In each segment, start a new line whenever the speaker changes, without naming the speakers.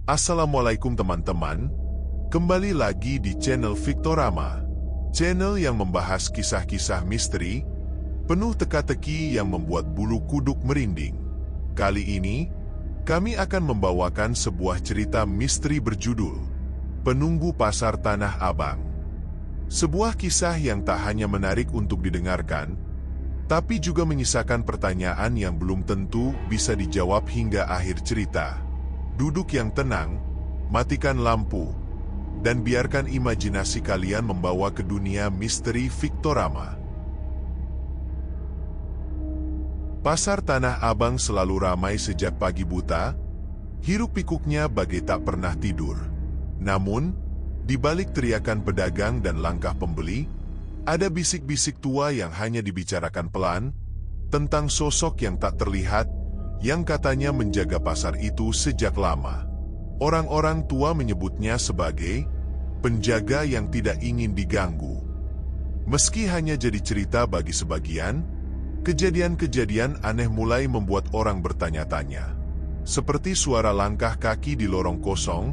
Assalamualaikum teman-teman, kembali lagi di channel Victorama, channel yang membahas kisah-kisah misteri, penuh teka-teki yang membuat bulu kuduk merinding. Kali ini, kami akan membawakan sebuah cerita misteri berjudul Penunggu Pasar Tanah Abang. Sebuah kisah yang tak hanya menarik untuk didengarkan, tapi juga menyisakan pertanyaan yang belum tentu bisa dijawab hingga akhir cerita. Duduk yang tenang, matikan lampu, dan biarkan imajinasi kalian membawa ke dunia misteri Victorama. Pasar Tanah Abang selalu ramai sejak pagi buta, hiruk-pikuknya bagai tak pernah tidur. Namun, di balik teriakan pedagang dan langkah pembeli, ada bisik-bisik tua yang hanya dibicarakan pelan, tentang sosok yang tak terlihat, yang katanya menjaga pasar itu sejak lama. Orang-orang tua menyebutnya sebagai penjaga yang tidak ingin diganggu. Meski hanya jadi cerita bagi sebagian, kejadian-kejadian aneh mulai membuat orang bertanya-tanya. Seperti suara langkah kaki di lorong kosong,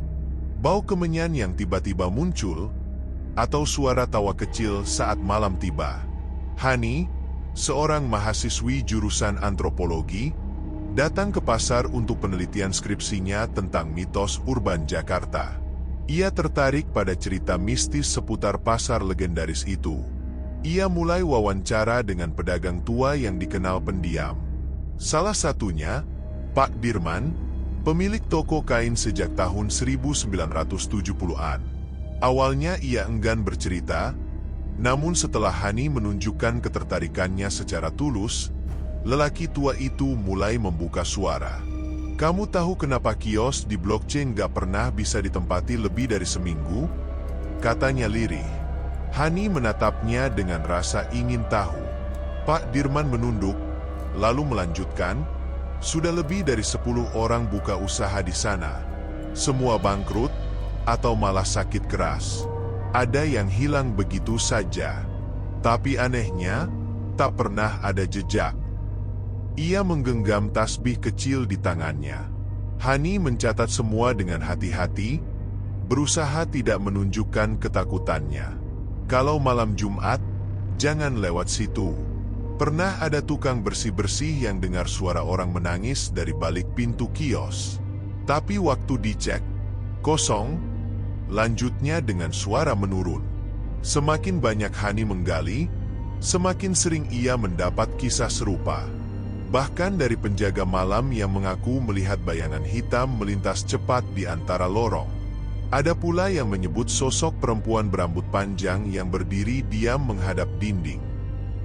bau kemenyan yang tiba-tiba muncul, atau suara tawa kecil saat malam tiba. Hani, seorang mahasiswi jurusan antropologi, datang ke pasar untuk penelitian skripsinya tentang mitos urban Jakarta. Ia tertarik pada cerita mistis seputar pasar legendaris itu. Ia mulai wawancara dengan pedagang tua yang dikenal pendiam. Salah satunya, Pak Dirman, pemilik toko kain sejak tahun 1970-an. Awalnya ia enggan bercerita, namun setelah Hani menunjukkan ketertarikannya secara tulus, lelaki tua itu mulai membuka suara. Kamu tahu kenapa kios di Blok C nggak pernah bisa ditempati lebih dari seminggu? Katanya lirih. Hani menatapnya dengan rasa ingin tahu. Pak Dirman menunduk, lalu melanjutkan, sudah lebih dari 10 orang buka usaha di sana. Semua bangkrut, atau malah sakit keras. Ada yang hilang begitu saja. Tapi anehnya, tak pernah ada jejak. Ia menggenggam tasbih kecil di tangannya. Hani mencatat semua dengan hati-hati, berusaha tidak menunjukkan ketakutannya. Kalau malam Jumat, jangan lewat situ. Pernah ada tukang bersih-bersih yang dengar suara orang menangis dari balik pintu kios. Tapi waktu dicek, kosong. Lanjutnya dengan suara menurun. Semakin banyak Hani menggali, semakin sering ia mendapat kisah serupa. Bahkan dari penjaga malam yang mengaku melihat bayangan hitam melintas cepat di antara lorong. Ada pula yang menyebut sosok perempuan berambut panjang yang berdiri diam menghadap dinding.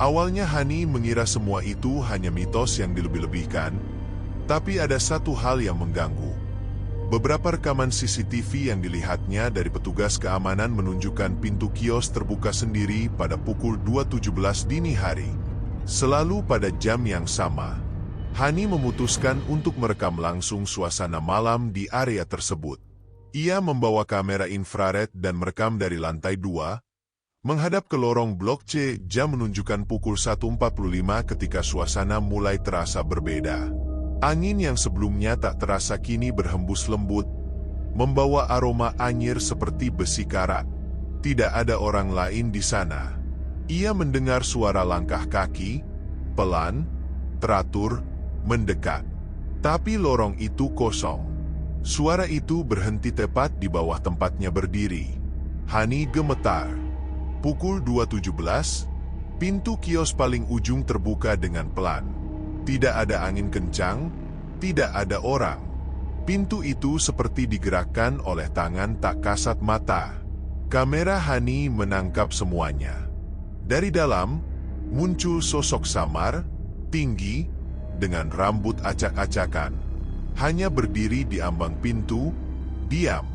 Awalnya Hani mengira semua itu hanya mitos yang dilebih-lebihkan, tapi ada satu hal yang mengganggu. Beberapa rekaman CCTV yang dilihatnya dari petugas keamanan menunjukkan pintu kios terbuka sendiri pada pukul 2.17 dini hari. Selalu pada jam yang sama. Hani memutuskan untuk merekam langsung suasana malam di area tersebut. Ia membawa kamera infrared dan merekam dari lantai 2, menghadap ke lorong Blok C. Jam menunjukkan pukul 1.45 ketika suasana mulai terasa berbeda. Angin yang sebelumnya tak terasa kini berhembus lembut, membawa aroma anyir seperti besi karat. Tidak ada orang lain di sana. Ia mendengar suara langkah kaki, pelan, teratur, mendekat. Tapi lorong itu kosong. Suara itu berhenti tepat di bawah tempatnya berdiri. Hani gemetar. Pukul 2.17, pintu kios paling ujung terbuka dengan pelan. Tidak ada angin kencang, tidak ada orang. Pintu itu seperti digerakkan oleh tangan tak kasat mata. Kamera Hani menangkap semuanya. Dari dalam, muncul sosok samar, tinggi, dengan rambut acak-acakan. Hanya berdiri di ambang pintu, diam,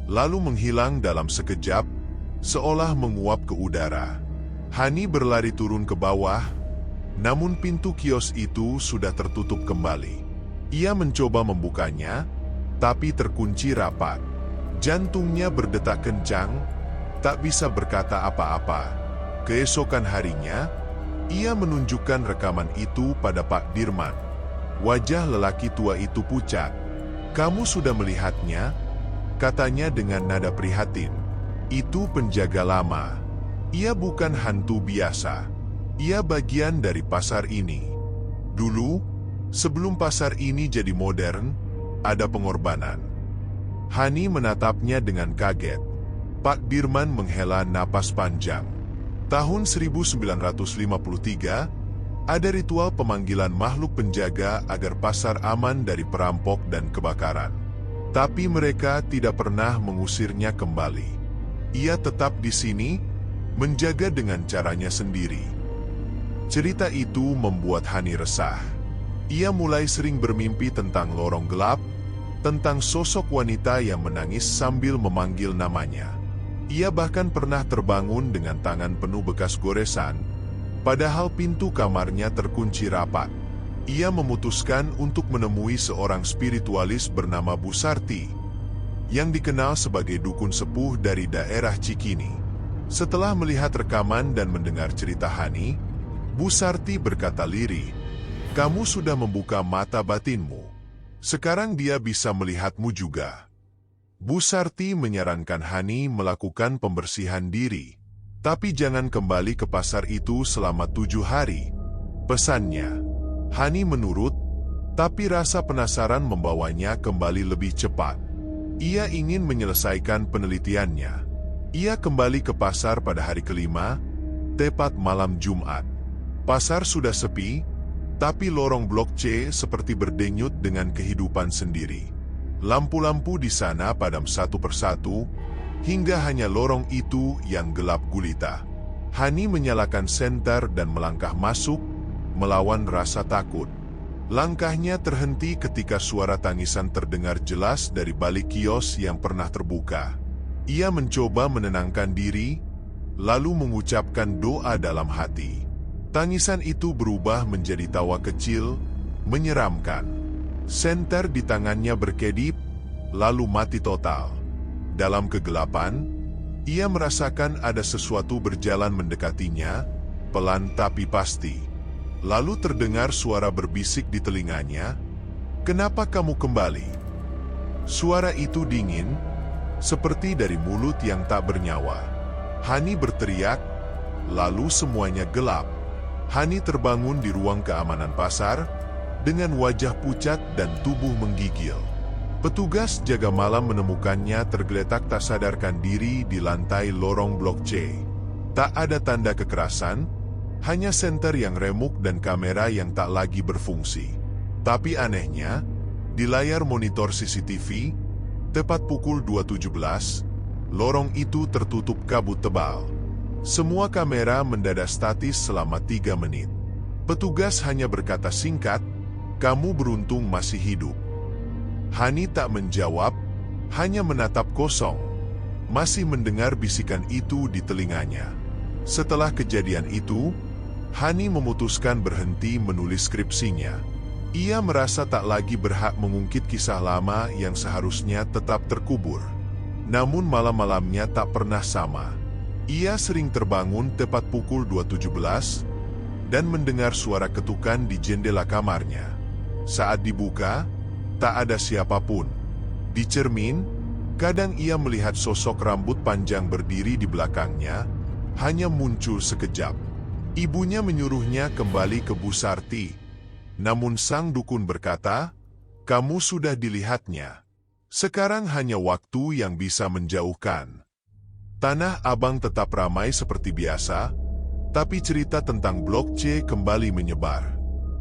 lalu menghilang dalam sekejap, seolah menguap ke udara. Hani berlari turun ke bawah, namun pintu kios itu sudah tertutup kembali. Ia mencoba membukanya, tapi terkunci rapat. Jantungnya berdetak kencang, tak bisa berkata apa-apa. Keesokan harinya, ia menunjukkan rekaman itu pada Pak Dirman. Wajah lelaki tua itu pucat. "Kamu sudah melihatnya?" katanya dengan nada prihatin. Itu penjaga lama. Ia bukan hantu biasa. Ia bagian dari pasar ini. Dulu, sebelum pasar ini jadi modern, ada pengorbanan. Hani menatapnya dengan kaget. Pak Dirman menghela napas panjang. Tahun 1953, ada ritual pemanggilan makhluk penjaga agar pasar aman dari perampok dan kebakaran. Tapi mereka tidak pernah mengusirnya kembali. Ia tetap di sini, menjaga dengan caranya sendiri. Cerita itu membuat Hani resah. Ia mulai sering bermimpi tentang lorong gelap, tentang sosok wanita yang menangis sambil memanggil namanya. Ia bahkan pernah terbangun dengan tangan penuh bekas goresan, padahal pintu kamarnya terkunci rapat. Ia memutuskan untuk menemui seorang spiritualis bernama Bu Sarti, yang dikenal sebagai dukun sepuh dari daerah Cikini. Setelah melihat rekaman dan mendengar cerita Hani, Bu Sarti berkata lirih, "Kamu sudah membuka mata batinmu. Sekarang dia bisa melihatmu juga." Bu Sarti menyarankan Hani melakukan pembersihan diri, tapi jangan kembali ke pasar itu selama 7 hari. Pesannya. Hani menurut, tapi rasa penasaran membawanya kembali lebih cepat. Ia ingin menyelesaikan penelitiannya. Ia kembali ke pasar pada hari kelima, tepat malam Jumat. Pasar sudah sepi, tapi lorong Blok C seperti berdenyut dengan kehidupan sendiri. Lampu-lampu di sana padam satu persatu, hingga hanya lorong itu yang gelap gulita. Hani menyalakan senter dan melangkah masuk, melawan rasa takut. Langkahnya terhenti ketika suara tangisan terdengar jelas dari balik kios yang pernah terbuka. Ia mencoba menenangkan diri, lalu mengucapkan doa dalam hati. Tangisan itu berubah menjadi tawa kecil, menyeramkan. Senter di tangannya berkedip, lalu mati total. Dalam kegelapan, ia merasakan ada sesuatu berjalan mendekatinya, pelan tapi pasti. Lalu terdengar suara berbisik di telinganya, "Kenapa kamu kembali?" Suara itu dingin, seperti dari mulut yang tak bernyawa. Hani berteriak, lalu semuanya gelap. Hani terbangun di ruang keamanan pasar, dengan wajah pucat dan tubuh menggigil. Petugas jaga malam menemukannya tergeletak tak sadarkan diri di lantai lorong Blok C. Tak ada tanda kekerasan, hanya senter yang remuk dan kamera yang tak lagi berfungsi. Tapi anehnya, di layar monitor CCTV, tepat pukul 2.17, lorong itu tertutup kabut tebal. Semua kamera mendadak statis selama 3 menit. Petugas hanya berkata singkat, "Kamu beruntung masih hidup." Hani tak menjawab, hanya menatap kosong. Masih mendengar bisikan itu di telinganya. Setelah kejadian itu, Hani memutuskan berhenti menulis skripsinya. Ia merasa tak lagi berhak mengungkit kisah lama yang seharusnya tetap terkubur. Namun malam-malamnya tak pernah sama. Ia sering terbangun tepat pukul 2.17 dan mendengar suara ketukan di jendela kamarnya. Saat dibuka, tak ada siapapun. Di cermin, kadang ia melihat sosok rambut panjang berdiri di belakangnya, hanya muncul sekejap. Ibunya menyuruhnya kembali ke Bu Sarti. Namun sang dukun berkata, "Kamu sudah dilihatnya. Sekarang hanya waktu yang bisa menjauhkan." Tanah Abang tetap ramai seperti biasa, tapi cerita tentang Blok C kembali menyebar.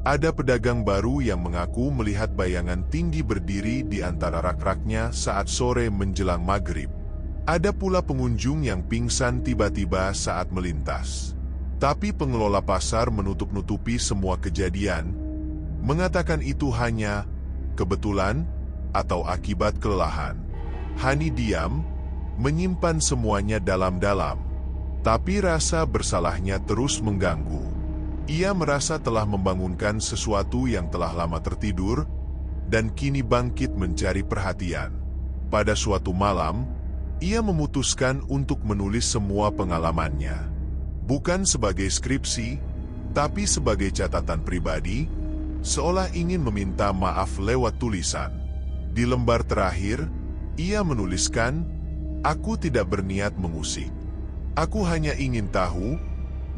Ada pedagang baru yang mengaku melihat bayangan tinggi berdiri di antara rak-raknya saat sore menjelang maghrib. Ada pula pengunjung yang pingsan tiba-tiba saat melintas. Tapi pengelola pasar menutup-nutupi semua kejadian, mengatakan itu hanya kebetulan atau akibat kelelahan. Hani diam, menyimpan semuanya dalam-dalam. Tapi rasa bersalahnya terus mengganggu. Ia merasa telah membangunkan sesuatu yang telah lama tertidur, dan kini bangkit mencari perhatian. Pada suatu malam, ia memutuskan untuk menulis semua pengalamannya. Bukan sebagai skripsi, tapi sebagai catatan pribadi, seolah ingin meminta maaf lewat tulisan. Di lembar terakhir, Ia menuliskan, "Aku tidak berniat mengusik. Aku hanya ingin tahu,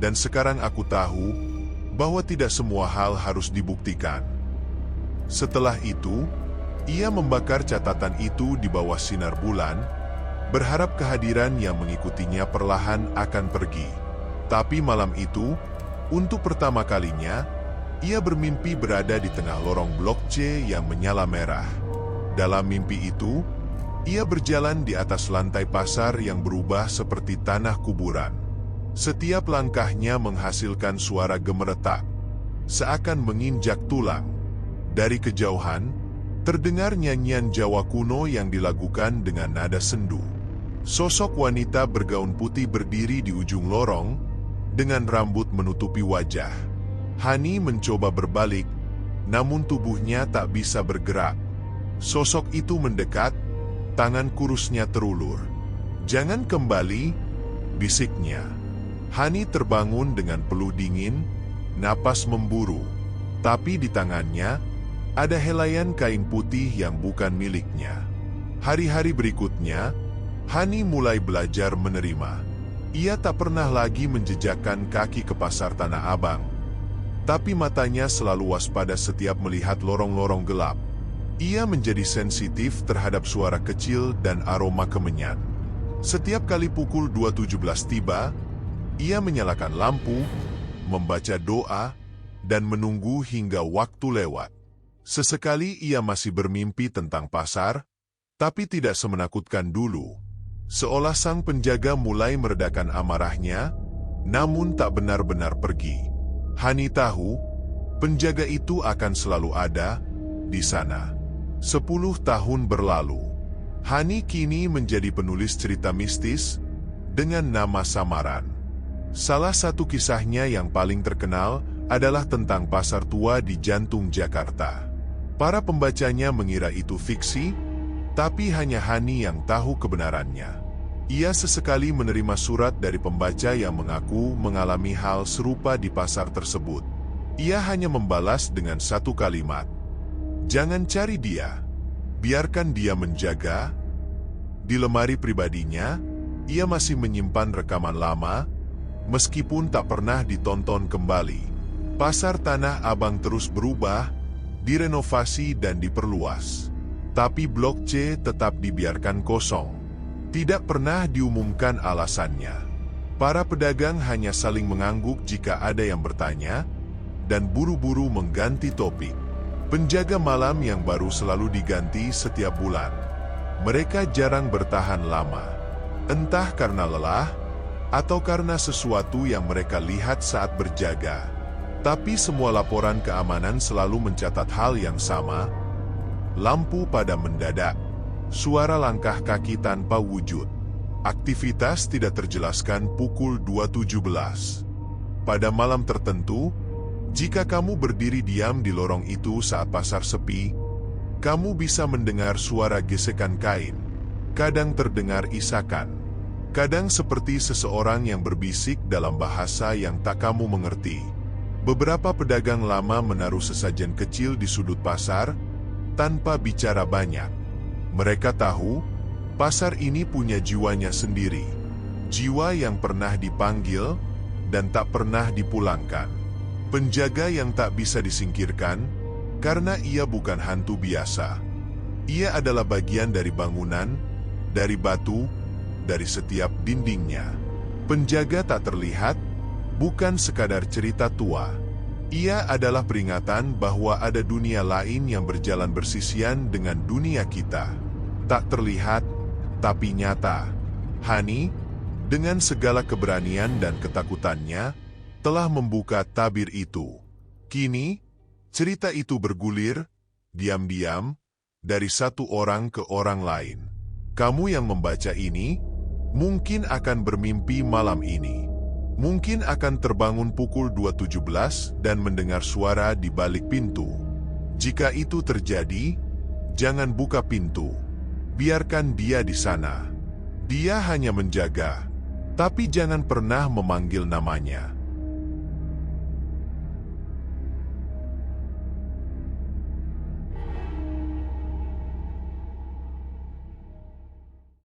dan sekarang aku tahu, bahwa tidak semua hal harus dibuktikan." Setelah itu, ia membakar catatan itu di bawah sinar bulan, berharap kehadiran yang mengikutinya perlahan akan pergi. Tapi malam itu, untuk pertama kalinya, ia bermimpi berada di tengah lorong blok C yang menyala merah. Dalam mimpi itu, ia berjalan di atas lantai pasar yang berubah seperti tanah kuburan. Setiap langkahnya menghasilkan suara gemeretak, seakan menginjak tulang. Dari kejauhan, terdengar nyanyian Jawa kuno yang dilakukan dengan nada sendu. Sosok wanita bergaun putih berdiri di ujung lorong, dengan rambut menutupi wajah. Hani mencoba berbalik, namun tubuhnya tak bisa bergerak. Sosok itu mendekat, tangan kurusnya terulur. "Jangan kembali," bisiknya. Hani terbangun dengan peluh dingin, napas memburu. Tapi di tangannya, ada helaian kain putih yang bukan miliknya. Hari-hari berikutnya, Hani mulai belajar menerima. Ia tak pernah lagi menjejakkan kaki ke pasar Tanah Abang. Tapi matanya selalu waspada setiap melihat lorong-lorong gelap. Ia menjadi sensitif terhadap suara kecil dan aroma kemenyan. Setiap kali pukul 2.17 tiba, ia menyalakan lampu, membaca doa, dan menunggu hingga waktu lewat. Sesekali ia masih bermimpi tentang pasar, tapi tidak semenakutkan dulu. Seolah sang penjaga mulai meredakan amarahnya, namun tak benar-benar pergi. Hani tahu, penjaga itu akan selalu ada di sana. 10 tahun berlalu. Hani kini menjadi penulis cerita mistis dengan nama samaran. Salah satu kisahnya yang paling terkenal adalah tentang pasar tua di jantung Jakarta. Para pembacanya mengira itu fiksi, tapi hanya Hani yang tahu kebenarannya. Ia sesekali menerima surat dari pembaca yang mengaku mengalami hal serupa di pasar tersebut. Ia hanya membalas dengan satu kalimat, "Jangan cari dia, biarkan dia menjaga." Di lemari pribadinya, ia masih menyimpan rekaman lama, meskipun tak pernah ditonton kembali. Pasar Tanah Abang terus berubah, direnovasi dan diperluas. Tapi Blok C tetap dibiarkan kosong. Tidak pernah diumumkan alasannya. Para pedagang hanya saling mengangguk jika ada yang bertanya, dan buru-buru mengganti topik. Penjaga malam yang baru selalu diganti setiap bulan. Mereka jarang bertahan lama. Entah karena lelah, atau karena sesuatu yang mereka lihat saat berjaga. Tapi semua laporan keamanan selalu mencatat hal yang sama. Lampu padam mendadak. Suara langkah kaki tanpa wujud. Aktivitas tidak terjelaskan pukul 2.17. Pada malam tertentu, jika kamu berdiri diam di lorong itu saat pasar sepi, kamu bisa mendengar suara gesekan kain. Kadang terdengar isakan. Kadang seperti seseorang yang berbisik dalam bahasa yang tak kamu mengerti. Beberapa pedagang lama menaruh sesajen kecil di sudut pasar, tanpa bicara banyak. Mereka tahu, pasar ini punya jiwanya sendiri. Jiwa yang pernah dipanggil, dan tak pernah dipulangkan. Penjaga yang tak bisa disingkirkan, karena ia bukan hantu biasa. Ia adalah bagian dari bangunan, dari batu, dari setiap dindingnya. Penjaga tak terlihat, bukan sekadar cerita tua. Ia adalah peringatan bahwa ada dunia lain yang berjalan bersisian dengan dunia kita. Tak terlihat, tapi nyata. Hani, dengan segala keberanian dan ketakutannya, telah membuka tabir itu. Kini, cerita itu bergulir, diam-diam, dari satu orang ke orang lain. Kamu yang membaca ini, mungkin akan bermimpi malam ini. Mungkin akan terbangun pukul 2.17 dan mendengar suara di balik pintu. Jika itu terjadi, jangan buka pintu. Biarkan dia di sana. Dia hanya menjaga, tapi jangan pernah memanggil namanya.